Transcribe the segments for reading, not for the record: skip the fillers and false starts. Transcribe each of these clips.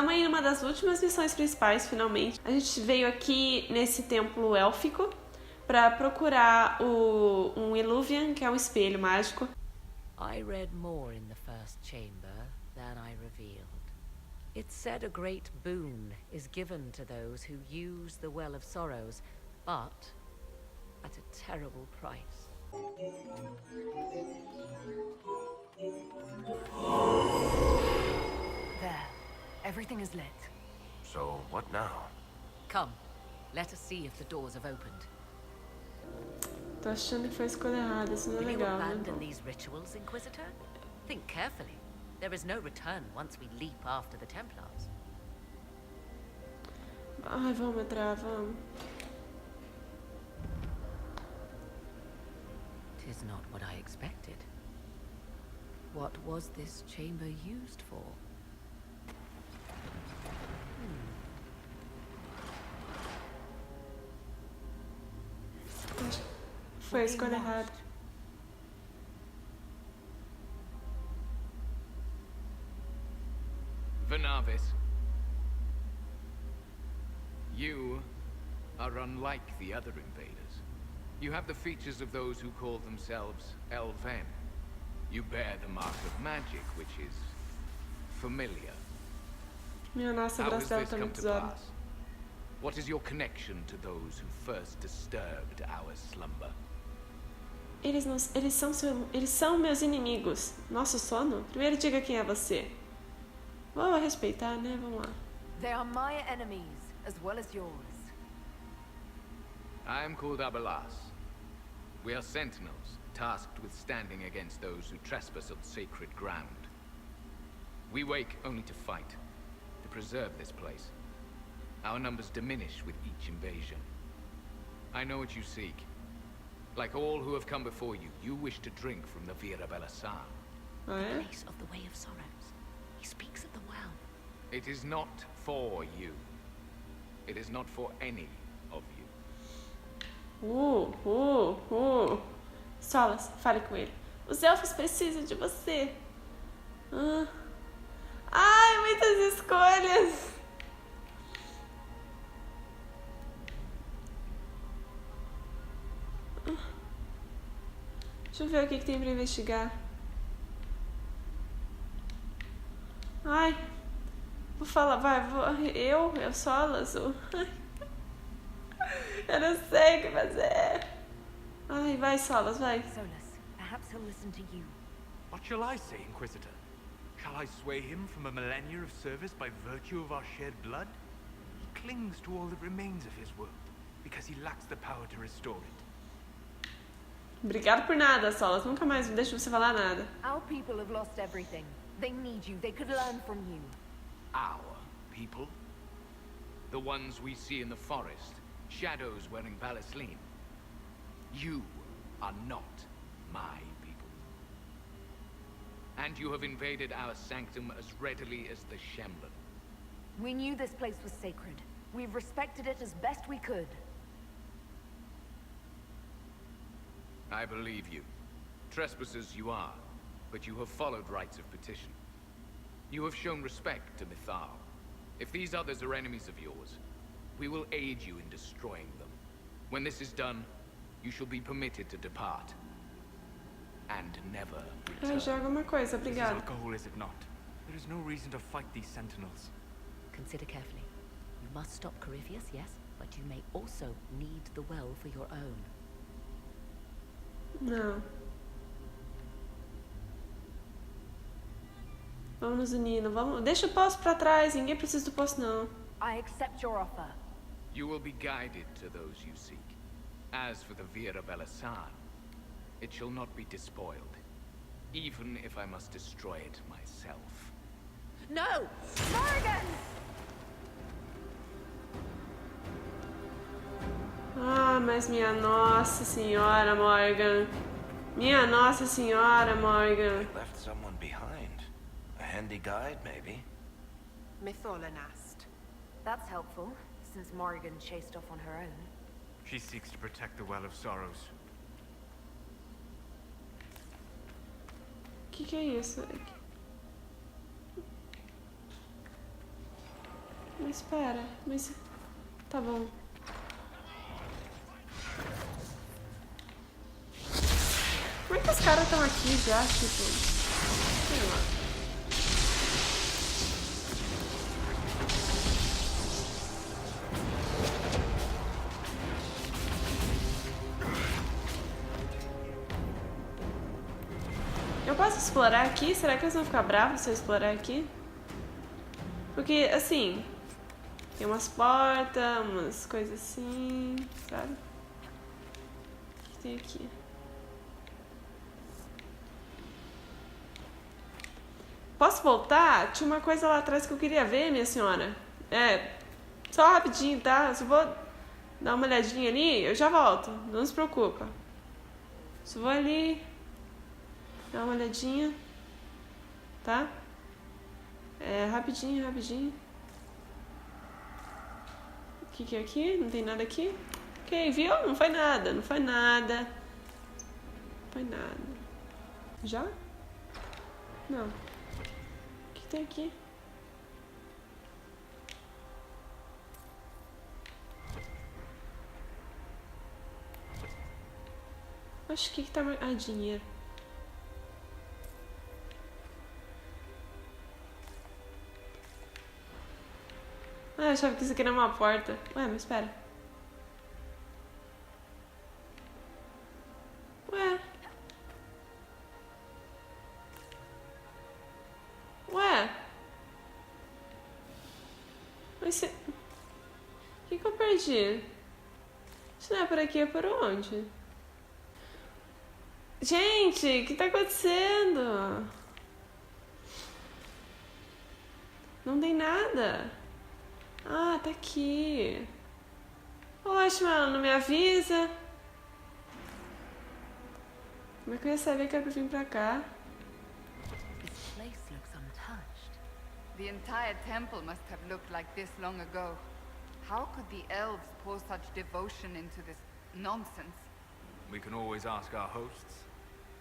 Estamos aí numa das últimas missões principais, finalmente. A gente veio aqui nesse templo élfico para procurar um Illuvian, que é um espelho mágico. I read more in the first chamber than I revealed. It said a great boon is given to those who use the Well of Sorrows, but at a terrible price. There. Everything is lit. So, what now? Come, let us see if the doors have opened. Tô achando que foi a escolha errada, isso não é Will you legal, né? abandon these rituals, Inquisitor? Think carefully. There is no return once we leap after the Templars. Ai, vamos entrar, vamos. Tis not what I expected. What was this chamber used for? Foi a escolha errada. Vernavis, you are unlike the other invaders. You have the features of those who call themselves Elven. You bear the mark of magic, which is familiar. Minha nossa, How has Bracel this tá come muito to zoada. pass? What is your connection to those who first disturbed our slumber? Eles são meus inimigos. Nosso sono? Primeiro diga quem é você. Vou respeitar, né? Vamos lá. They are my enemies, as well as yours. I am called Abelas. We are sentinels, tasked with standing against those who trespass on sacred ground. We wake only to fight, to preserve this place. Our numbers diminish with each invasion. I know what you seek. Like all who have come before you, you wish to drink from the Vira Belasar. Ah, é? Place of the Way of Sorrows. He speaks of the well. It is not for you. It is not for any of you. Solas, fale com ele. Os elfos precisam de você. Ai, muitas escolhas. Deixa eu ver o que tem pra investigar. Ai, vou falar, eu Solas. Eu não sei o que fazer. Ai, vai, Solas, vai. Solus, perhaps he'll listen to you. What shall I say, Inquisitor? Shall I sway him from a millennia of service by virtue of our shared blood? He clings to all that remains of his world, because he lacks the power to restore it. Obrigado por nada, Solas. Nunca mais deixo você falar nada. Our people have lost everything. They need you. They could learn from you. Our people? The ones we see in the forest, shadows wearing Balasleen. You are not my people. And you have invaded our sanctum as readily as the Shemlin. We knew this place was sacred. We've respected it as best we could. I believe you. Trespassers you are, but you have followed rites of petition. You have shown respect to Mythal. If these others are enemies of yours, we will aid you in destroying them. When this is done, you shall be permitted to depart. And never return. Joga uma coisa, This is obrigado. our goal, is it not? There is no reason to fight these sentinels. Consider carefully. You must stop Corypheus, yes, but you may also need the well for your own. Não. Vamos nos unindo, vamos. Deixa o poço pra trás, ninguém precisa do poço, não. I accept your offer. You will be guided to those you seek. As for the Vira Belasan, it shall not be despoiled, even if I must destroy it myself. No! Morgan! Ah, mas minha Nossa Senhora, Morgan. Minha Nossa Senhora, Morgan. Left someone behind. A handy guide, maybe? Mytholanast. That's helpful, since Morgan chased off on her own. She seeks to protect the Well of Sorrows. Que é isso? Mas espera, mas... Tá bom. Como é que os caras estão aqui já, tipo... Sei lá. Eu posso explorar aqui? Será que eles vão ficar bravos se eu explorar aqui? Porque, assim... Tem umas portas, umas coisas assim, sabe? O que tem aqui? Posso voltar? Tinha uma coisa lá atrás que eu queria ver, minha senhora. Só rapidinho, tá? Só vou dar uma olhadinha ali, eu já volto. Não se preocupa. Só vou ali, dar uma olhadinha, tá? Rapidinho, rapidinho. O que é aqui? Não tem nada aqui? Ok, viu? Não foi nada, não foi nada. Não foi nada. Já? Não. O que tem aqui? Acho que tá... Ah, dinheiro. Ah, eu achava que isso aqui era uma porta. Ué, mas espera. Ué. Mas se... O que eu perdi? Isso não é por aqui, é por onde? Gente, o que tá acontecendo? Não tem nada. Ah, tá aqui. Ótimo, ela não me avisa. Como é que eu ia saber que era pra vir pra cá? This place looks untouched. The entire temple must have looked like this long ago. How could the elves pour such devotion into this nonsense? We can always ask our hosts.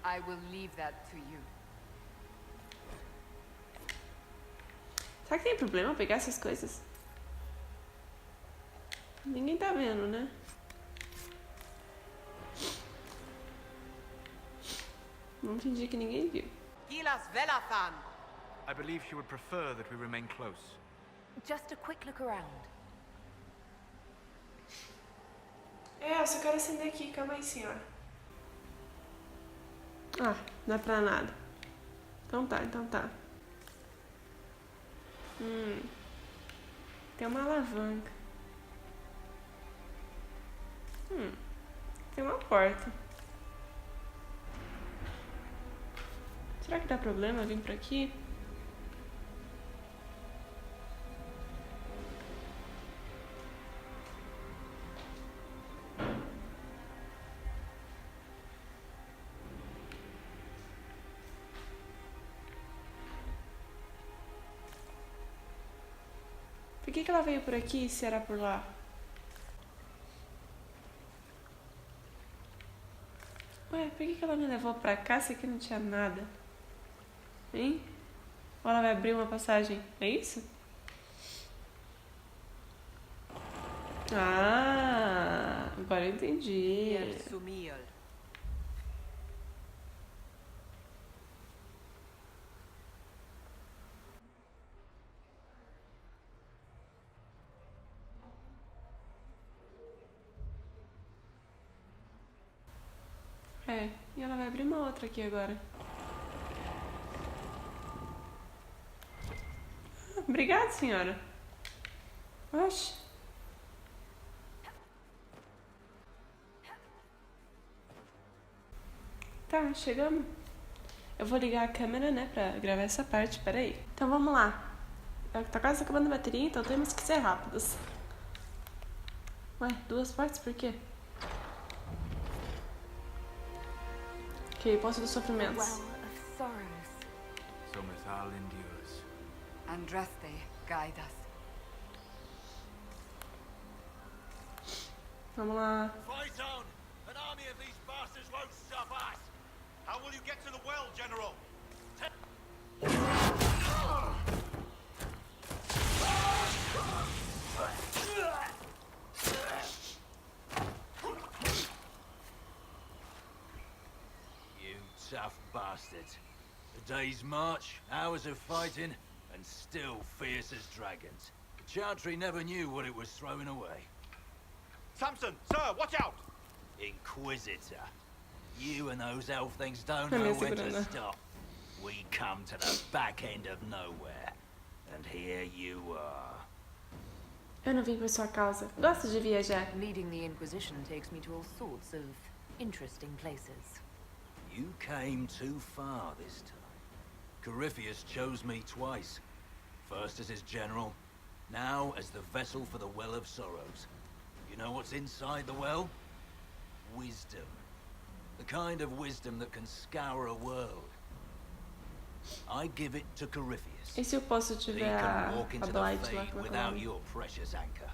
I will leave that to you. Será que tem problema pegar essas coisas? Ninguém tá vendo, né? Vamos fingir que ninguém viu. I believe she would prefer that we remain close. Just a quick look around. Eu só quero acender aqui, calma aí, senhora. Ah, não é pra nada. Então tá. Tem uma alavanca. Tem uma porta. Será que dá problema vir pra aqui? Por que ela veio por aqui se era por lá? Ué, por que ela me levou pra cá se aqui não tinha nada? Hein? Ou ela vai abrir uma passagem? É isso? Ah, agora eu entendi. E ela vai abrir uma outra aqui agora. Obrigada, senhora. Oxe. Tá, chegamos. Eu vou ligar a câmera, né, pra gravar essa parte, peraí. Então vamos lá. Tá quase acabando a bateria, então temos que ser rápidos. Ué, 2 partes por quê? Ok, Poço dos Sofrimentos. Well of sorrows. So Mythal endures. Andraste, guide us. Vamos lá. Fight on! An army of these bastards won't stop us! How will you get to the well, General? bastards. A day's march, hours of fighting, and still fierce as dragons. The Chantry never knew what it was throwing away. Samson, sir, watch out! Inquisitor. You and those elf things don't know when to stop. We come to the back end of nowhere. And here you are. Eu não vim por sua causa. Gosto de viajar. Leading the Inquisition takes me to all sorts of interesting places. You came too far this time. Corypheus chose me twice. First as his general, now as the vessel for the Well of Sorrows. You know what's inside the well? Wisdom. The kind of wisdom that can scour a world. I give it to Corypheus. E se o poço tiver a Blight lá, como é que é o without nome? your precious anchor.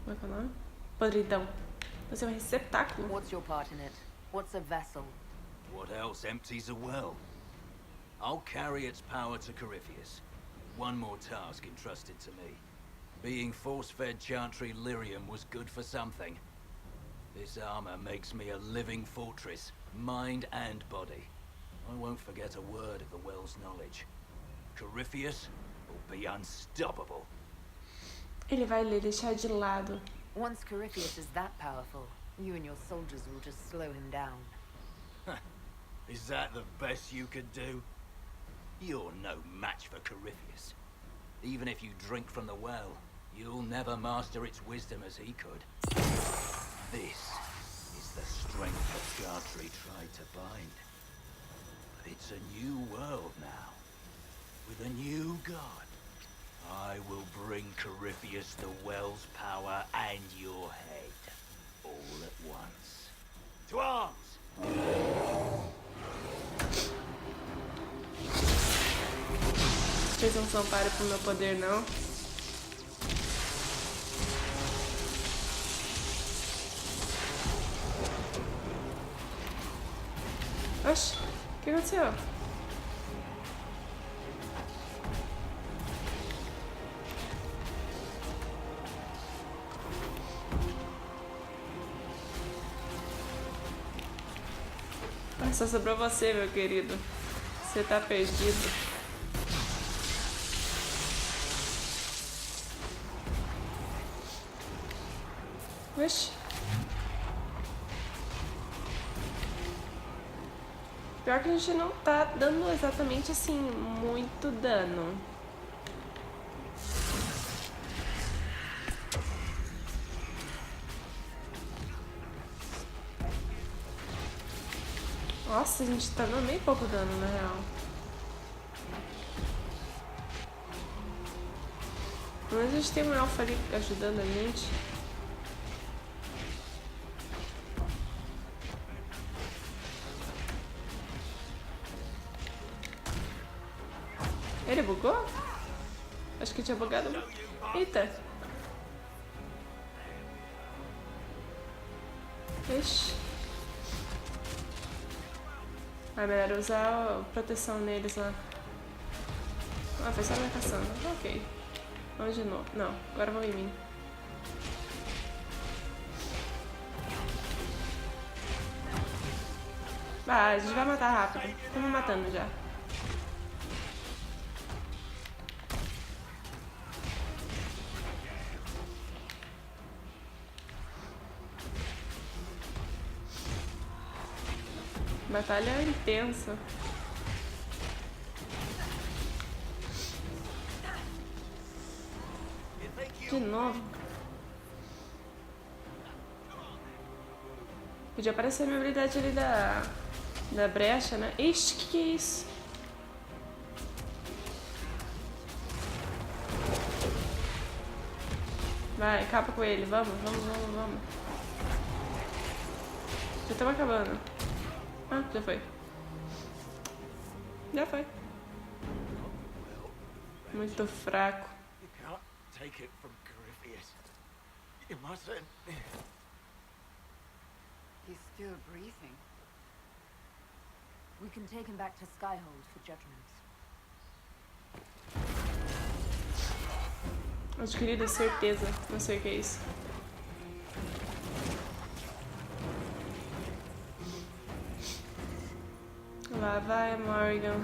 Como é que é o nome? Podridão. Você é um receptáculo. What's your part in it? What's a vessel? What else empties a well? I'll carry its power to Corypheus. One more task entrusted to me. Being force-fed Chantry lyrium was good for something. This armor makes me a living fortress, mind and body. I won't forget a word of the well's knowledge. Corypheus will be unstoppable. Ele vai lhe deixar de lado. Once Corypheus is that powerful, you and your soldiers will just slow him down. Is that the best you could do? You're no match for Corypheus. Even if you drink from the well, you'll never master its wisdom as he could. This is the strength that Chantry tried to bind. But it's a new world now, with a new god. I will bring Corypheus the well's power and your head, all at once. To arms! Vocês não são páreo pro meu poder, não. Oxi, o que aconteceu? Ah, só sobrou você, meu querido. Você tá perdido. Oxi. Pior que a gente não tá dando exatamente assim muito dano. Nossa, a gente tá dando bem pouco dano na real. Pelo menos a gente tem um elfo ali ajudando a gente. Ele bugou? Acho que tinha bugado. Eita! Ixi. É melhor usar a proteção neles lá. Ah, foi só minha caçamba. Ok. Vamos de novo. Não, agora vão em mim. Ah, a gente vai matar rápido. Estamos matando já. Batalha intensa. De novo. Podia aparecer a minha habilidade ali da brecha, né? Ixi, que é isso? Vai, acaba com ele. Vamos. Já estamos acabando. Ah, já foi. Já foi. Muito fraco. You can't take it from Corypheus. You mustn't. He's still breathing. We can take him back to Skyhold for judgment. Adquirida certeza. Não sei o que é isso. lá, vai, Morgan.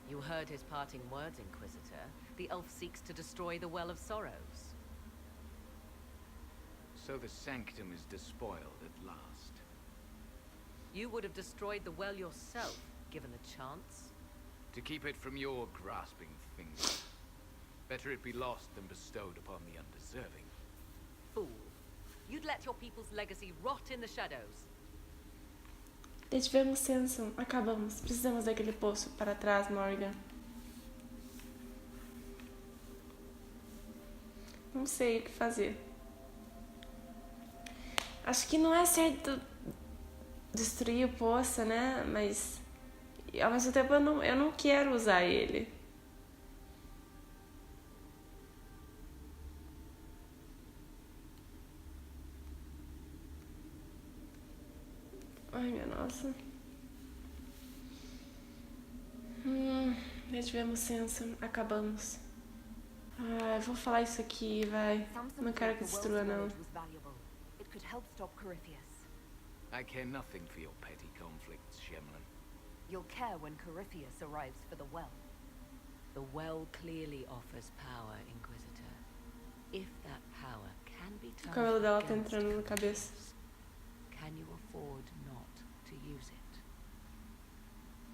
You heard his parting words, Inquisitor. The elf seeks to destroy the Well of Sorrows. So the sanctum is despoiled at last. You would have destroyed the well yourself, given a chance. To keep it from your grasping fingers. Better it be lost than bestowed upon the undeserving. Fool. You'd let your people's legacy rot in the shadows. Detivemos Sanson. Acabamos. Precisamos daquele poço. Para trás, Morgan. Não sei o que fazer. Acho que não é certo destruir o poço, né? Mas ao mesmo tempo eu não quero usar ele. Ai, minha nossa. Detivemos Sanson. Acabamos. Eu vou falar isso aqui, vai. Não quero que destrua, não. I care nothing for your petty conflicts, Shemlin. You'll care when Corypheus arrives for the well. The well clearly offers power, Inquisitor. If that power can be O cabelo dela tá against entrando na cabeça. can you afford not to use it?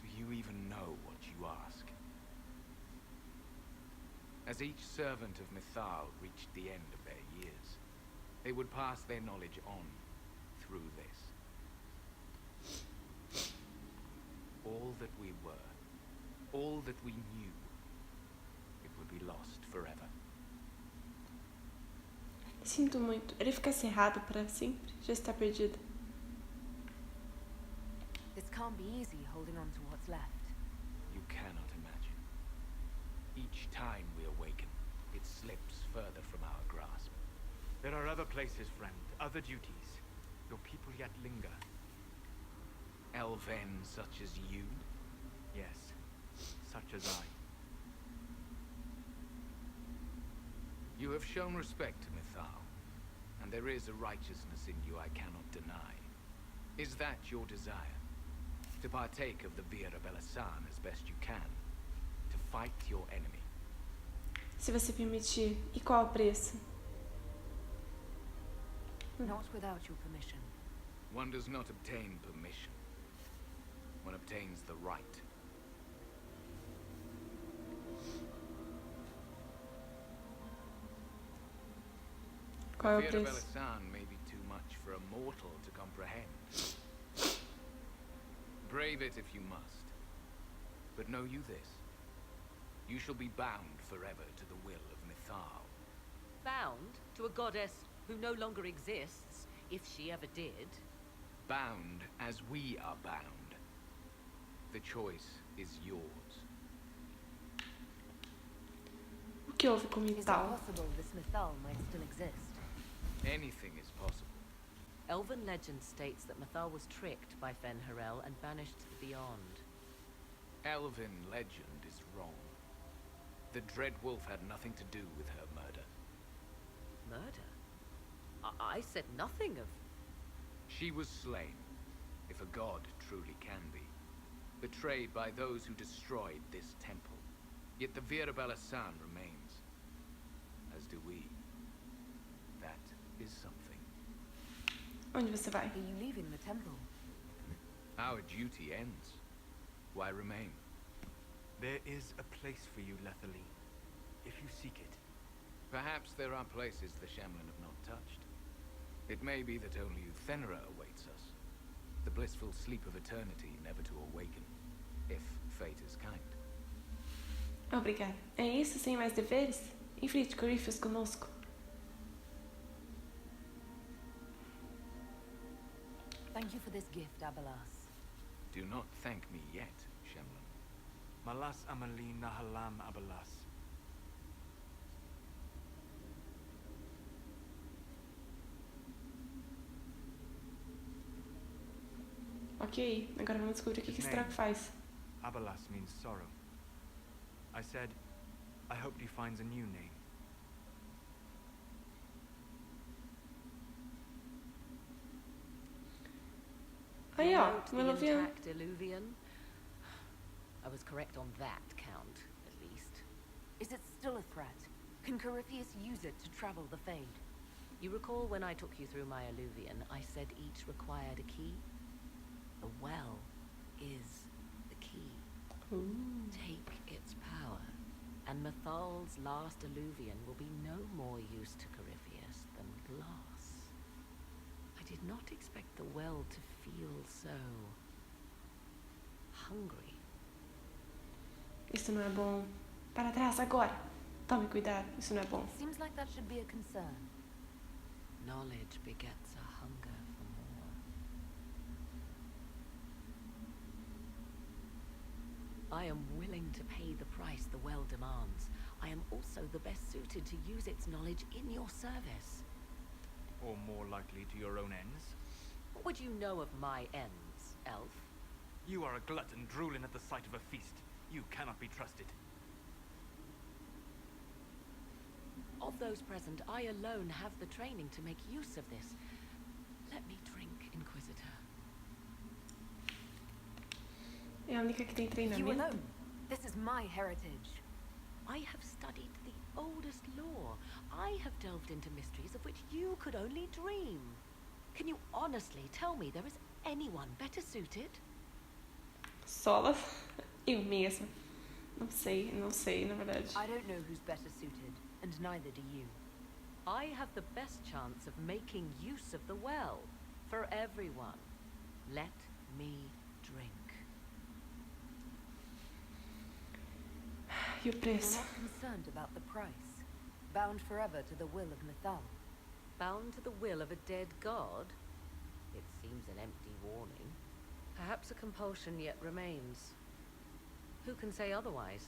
Do you even know what you ask? As each servant of Mythal reached the end of their years, they would pass their knowledge on through this. All that we were, all that we knew, it would be lost forever. Sinto muito. Ele fica cerrado para sempre. Já está perdido. This can't be easy holding on to what's left. You cannot imagine. Each time we awaken, it slips further from our grasp. There are other places, friend, other duties. Your people yet linger. Elven such as you? Yes, such as I. You have shown respect to Mythal, and there is a righteousness in you I cannot deny. Is that your desire? To partake of the Vira Belasan as best you can? To fight your enemy? Se você permitir. E qual o preço? Not without your permission. One does not obtain permission. One obtains the right. Qual é o Vira preço? Belasan may be too much for a mortal to comprehend. Brave it if you must. But know you this. You shall be bound forever to the will of Mythal. Bound to a goddess who no longer exists, if she ever did. Bound as we are bound. The choice is yours. O que houve com Is it Mythal? possible this Mythal might still exist? Anything is possible. Elven legend states that Mythal was tricked by Fen-Harel and banished to the Beyond. Elven legend is wrong. The Dread Wolf had nothing to do with her murder. Murder? I said nothing of... She was slain, if a god truly can be. Betrayed by those who destroyed this temple. Yet the Vira Belasan remains. As do we. That is something. Onde você vai? Are you leaving the temple? Our duty ends. Why remain? There is a place for you, Lethalie, if you seek it. Perhaps there are places the Shemlin have not touched. It may be that only Uthenera awaits us. The blissful sleep of eternity, never to awaken, if fate is kind. Obrigada. É isso, sem mais deveres? Enfrente Corypheus conosco. Thank you for this gift, Abelas. Do not thank me yet, Shemlin. Malas Amali Nahalam Abelas. Ok, agora vamos descobrir o que esse trago faz. Abelas means sorrow. I said, I hoped he finds a new name. Aí, You'll ó, note um the eluvian. intact eluvian. I was correct on that count, at least. Is it still a threat? Can Corypheus use it to travel the Fade? You recall when I took you through my eluvian, I said each required a key? The well is the key. Ooh. Take its power, and Mythal's last eluvian will be no more use to Corypheus than glass. I did not expect the well to feel so hungry. Isso não é bom. Para trás, agora. Tome cuidado, isso não é bom. Seems like that should be a concern. Knowledge begets a hunger for more. I am willing to pay the price the well demands. I am also the best suited to use its knowledge in your service. Or more likely to your own ends? What would you know of my ends, elf? You are a glutton drooling at the sight of a feast. You cannot be trusted. Of those present, I alone have the training to make use of this. Let me drink, Inquisitor. É a única que tem You treinamento. alone. This is my heritage. I have studied the oldest lore. I have delved into mysteries of which you could only dream. Can you honestly tell me there is anyone better suited? Sola. Eu mesma. Não sei, na verdade. I don't know who's better suited, and neither do you. I have the best chance of making use of the well for everyone. Let me drink. E o You're preço? not concerned about the price. Bound forever to the will of Mythal. Bound to the will of a dead god? It seems an empty warning. Perhaps a compulsion yet remains. Who can say otherwise?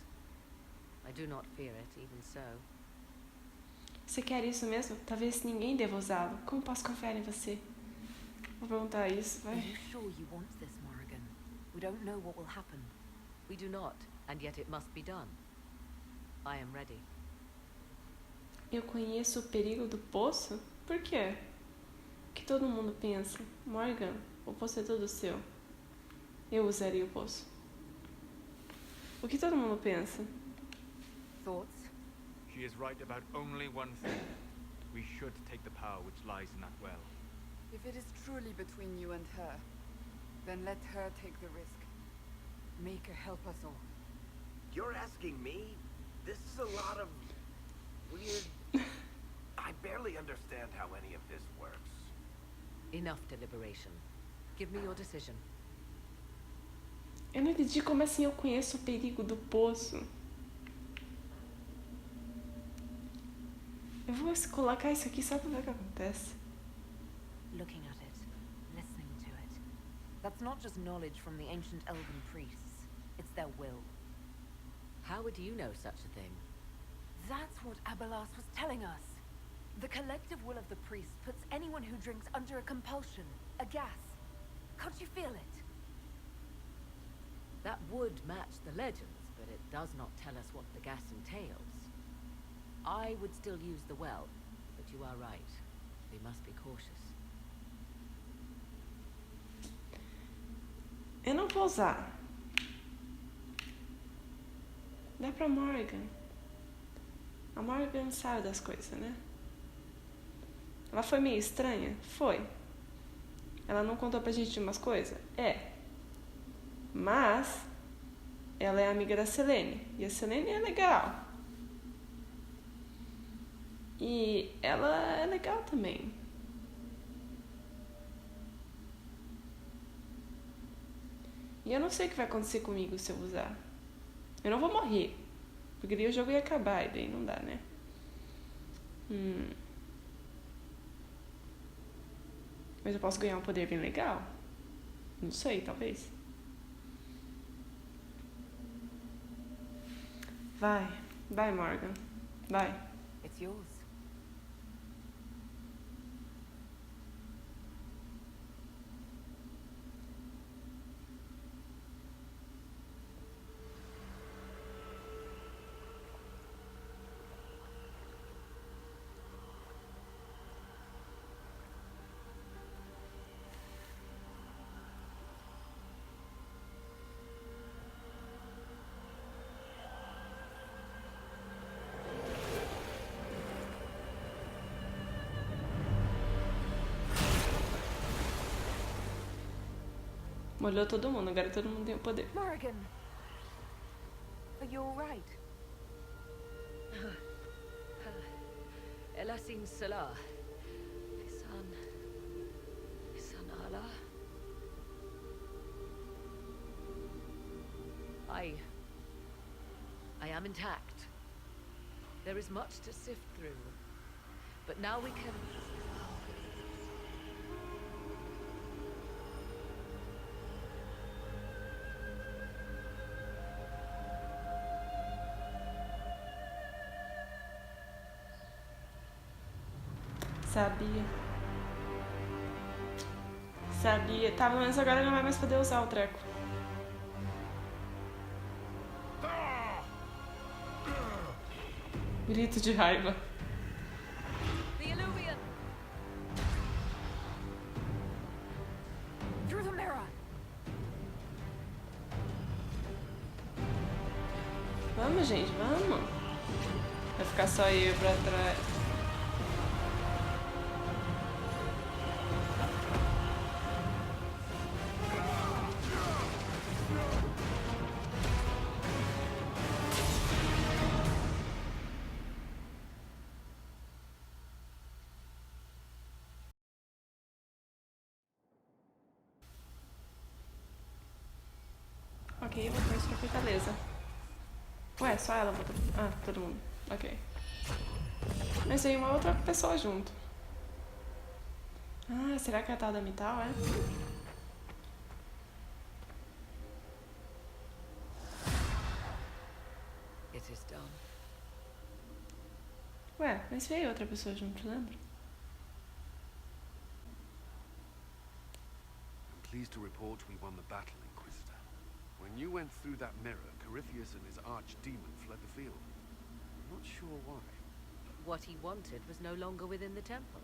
I do not fear it, even so. Você quer isso mesmo? Talvez ninguém deva usá-lo. Como posso confiar em você? Vou perguntar isso, Are vai. you sure you want this, Morrigan? We don't know what will happen. We do not, and yet it must be done. I am ready. Eu conheço o perigo do poço? Por quê? O que todo mundo pensa? Morgan, o poço é todo seu. Eu usaria o poço. O que todo mundo pensa? Thoughts? She is right about only one thing. We should take the power which lies in that well. If it is truly between you and her, then let her take the risk. Make her help us all. You're asking me? This is a lot of weird... I barely understand how any of this works. Enough deliberation. Give me your decision. Eu não entendi como assim eu conheço o perigo do poço. Eu vou colocar isso aqui só pra ver o que acontece. Looking at it, listening to it. That's not just knowledge from the ancient elven priests. It's their will. How would you know such a thing? That's what Abelas was telling us. The collective will of the priests puts anyone who drinks under a compulsion, a gas. Can't you feel it? That would match the legends, but it does not tell us what the gas entails. I would still use the well, but you are right. We must be cautious. Eu não vou usar. Dá pra Morgan. A Morgan sabe das coisas, né? Ela foi meio estranha? Foi. Ela não contou pra gente umas coisas? É. Mas ela é amiga da Selene. E a Selene é legal. E ela é legal também. E eu não sei o que vai acontecer comigo se eu usar. Eu não vou morrer. Porque daí o jogo ia acabar e daí não dá, né? Mas eu posso ganhar um poder bem legal? Não sei, talvez. Vai. Vai, Morgan. Vai. It's yours. Molhou todo mundo, agora todo mundo tem o poder. Morrigan, are you all right? Elasin Salah. Isan Allah. I am intact. There is much to sift through. But now we can... Sabia. Tá, mas agora não vai mais poder usar o treco. Grito de raiva. The Illuvian! Through the mirror! Vamos, gente, vamos. Vai ficar só eu pra trás. Ok, voltamos pra Fortaleza. Ué, só ela voltou. Ah, todo mundo. Ok. Mas veio uma outra pessoa junto. Ah, será que é a tal da Mythal, é? It is done. Ué, mas veio outra pessoa junto, lembra? I'm pleased to report we won the battle, Inquisitor. When you went through that mirror, Corypheus and his archdemon fled the field. I'm not sure why. What he wanted was no longer within the temple.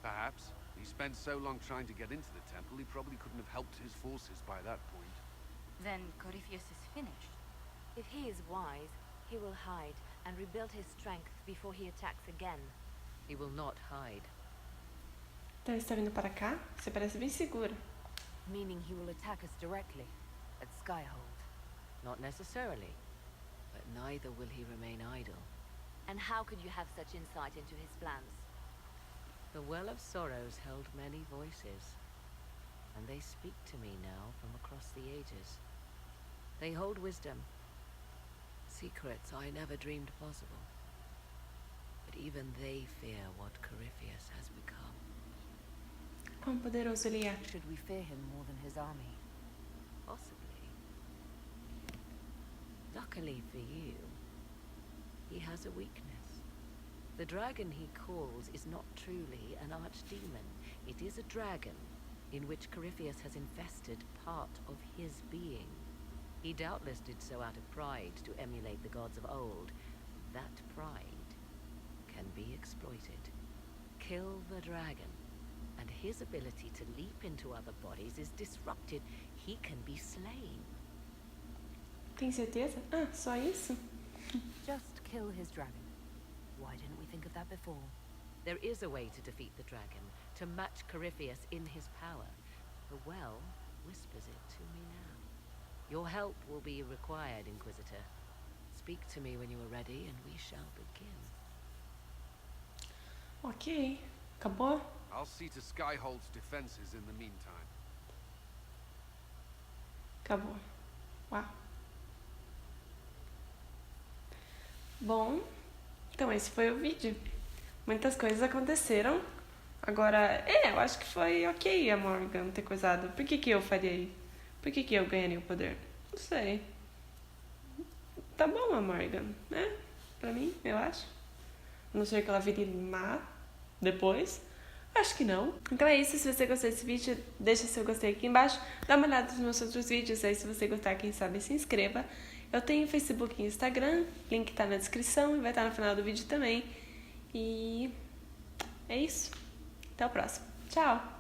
Perhaps. He spent so long trying to get into the temple, he probably couldn't have helped his forces by that point. Then Corypheus is finished. If he is wise, he will hide and rebuild his strength before he attacks again. He will not hide. Então ele está vindo para cá? Você parece bem segura. Meaning he will attack us directly, at Skyhold. Not necessarily. But neither will he remain idle. And how could you have such insight into his plans? The Well of Sorrows held many voices, and they speak to me now from across the ages. They hold wisdom, secrets I never dreamed possible. But even they fear what Corypheus has become. Quão poderoso ele é. Should we fear him more than his army? Possibly. Luckily for you, he has a weakness. The dragon he calls is not truly an archdemon. It is a dragon in which Corypheus has infested part of his being. He doubtless did so out of pride to emulate the gods of old. That pride can be exploited. Kill the dragon, and his ability to leap into other bodies is disrupted. He can be slain. Tem certeza? Ah, só isso? Just kill his dragon. Why didn't we think of that before? There is a way to defeat the dragon, to match Corypheus in his power. The well whispers it to me now. Your help will be required, Inquisitor. Speak to me when you are ready, and we shall begin. Ok. Acabou? I'll see to Skyhold's defenses in the meantime. Acabou. Uau. Bom, então esse foi o vídeo. Muitas coisas aconteceram. Agora, eu acho que foi ok a Morrigan ter coisado. Por que eu faria? Por que eu ganharia o poder? Não sei. Tá bom a Morrigan, né? Pra mim, eu acho. A não ser que ela vire má depois. Acho que não. Então é isso. Se você gostou desse vídeo, deixa seu gostei aqui embaixo. Dá uma olhada nos meus outros vídeos. Aí se você gostar, quem sabe, se inscreva. Eu tenho Facebook e Instagram. Link tá na descrição e vai estar no final do vídeo também. E é isso. Até o próximo. Tchau!